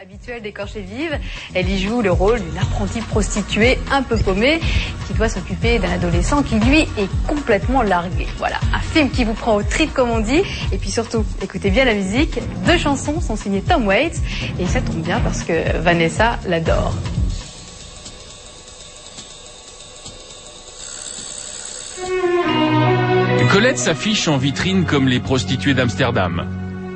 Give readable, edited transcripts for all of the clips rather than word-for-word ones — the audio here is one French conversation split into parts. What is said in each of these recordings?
Habituelle d'écorcher vive, elle y joue le rôle d'une apprentie prostituée un peu paumée qui doit s'occuper d'un adolescent qui lui est complètement largué. Voilà, un film qui vous prend au trip comme on dit. Et puis surtout, écoutez bien la musique. 2 chansons sont signées Tom Waits et ça tombe bien parce que Vanessa l'adore. Colette s'affiche en vitrine comme les prostituées d'Amsterdam.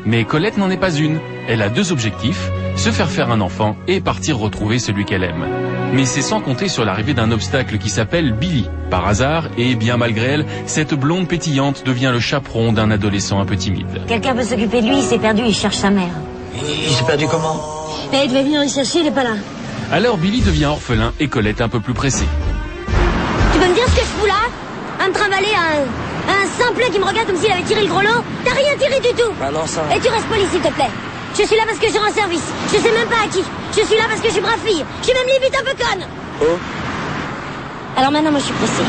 Mais Colette n'en est pas une. Elle a 2 objectifs, se faire un enfant et partir retrouver celui qu'elle aime. Mais c'est sans compter sur l'arrivée d'un obstacle qui s'appelle Billy. Par hasard, et bien malgré elle, cette blonde pétillante devient le chaperon d'un adolescent un peu timide. Quelqu'un veut s'occuper de lui, il s'est perdu, il cherche sa mère. Il s'est perdu comment? Mais il devait venir le chercher, il est pas là. Alors Billy devient orphelin et Colette un peu plus pressée. Tu peux me dire ce que je fous là? À me trimballer un simplet qui me regarde comme s'il avait tiré le gros lot? T'as rien tiré du tout. Bah non, ça... Et tu restes poli s'il te plaît. Je suis là parce que je rends service. Je sais même pas à qui. Je suis là parce que je suis brave fille. Je suis même limite un peu conne. Oh. Alors maintenant, moi, je suis pressée.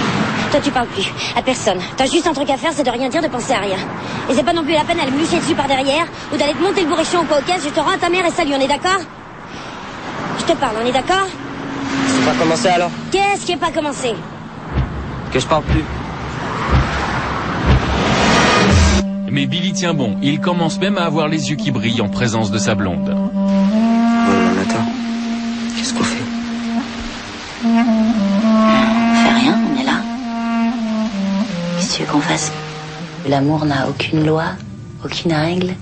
Toi, tu parles plus. À personne. T'as juste un truc à faire, c'est de rien dire, de penser à rien. Et c'est pas non plus la peine d'aller me lucher dessus par derrière ou d'aller te monter le bourrichon au pauquet. Je te rends à ta mère et salut, on est d'accord? Je te parle, on est d'accord? C'est pas commencé alors? Qu'est-ce qui est pas commencé? Que je parle plus. Mais Billy tient bon, il commence même à avoir les yeux qui brillent en présence de sa blonde. Attends, qu'est-ce qu'on fait? On fait rien, on est là. Qu'est-ce que tu veux qu'on fasse? L'amour n'a aucune loi, aucune règle.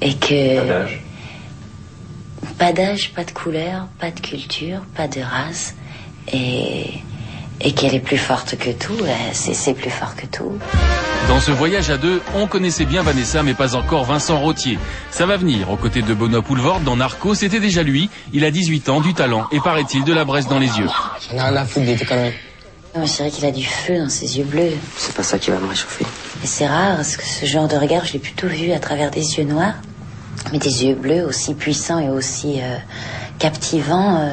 Et que... Pas d'âge, pas de couleur, pas de culture, pas de race. Et qu'elle est plus forte que tout, c'est plus fort que tout. Dans ce voyage à 2, on connaissait bien Vanessa, mais pas encore Vincent Rottier. Ça va venir, aux côtés de Benoît Poelvoorde dans Narcos, c'était déjà lui. Il a 18 ans, du talent, et paraît-il de la braise dans les yeux. J'en ai rien à foutre de tes conneries. Non, c'est vrai qu'il a du feu dans ses yeux bleus. C'est pas ça qui va me réchauffer. Et c'est rare, parce que ce genre de regard, je l'ai plutôt vu à travers des yeux noirs. Mais des yeux bleus aussi puissants et aussi captivants,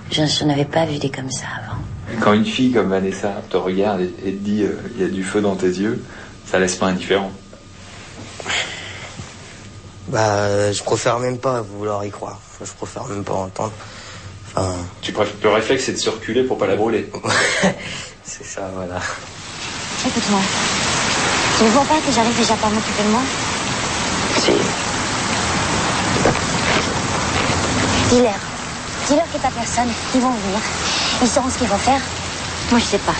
j'en avais pas vu des comme ça avant. Quand une fille comme Vanessa te regarde et te dit il y a du feu dans tes yeux, ça laisse pas indifférent. Bah, je préfère même pas vouloir y croire. Enfin, je préfère même pas entendre. Enfin... Le réflexe, c'est de se reculer pour pas la brûler. C'est ça, voilà. Écoute-moi, tu ne vois pas que j'arrive déjà pas à m'occuper de moi? Si. Dis-leur que t'as personne, ils vont venir. Ils sauront ce qu'ils vont faire. Moi, je sais pas.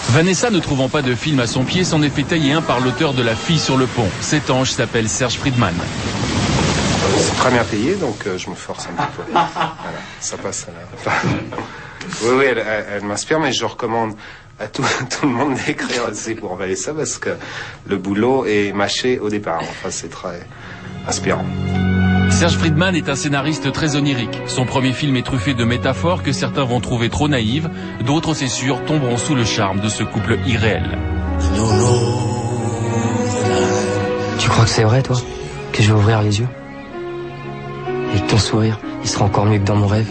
Vanessa, ne trouvant pas de film à son pied, s'en est fait tailler un par l'auteur de La fille sur le pont. Cet ange s'appelle Serge Friedman. C'est très bien payé, donc je me force un petit peu. Voilà, ça passe. Oui, elle m'inspire, mais je recommande à tout le monde d'écrire aussi pour Vanessa, parce que le boulot est mâché au départ. Enfin, c'est très inspirant. Serge Friedman est un scénariste très onirique. Son premier film est truffé de métaphores que certains vont trouver trop naïves, d'autres, c'est sûr, tomberont sous le charme de ce couple irréel. Tu crois que c'est vrai, toi? Que je vais ouvrir les yeux? Et que ton sourire, il sera encore mieux que dans mon rêve?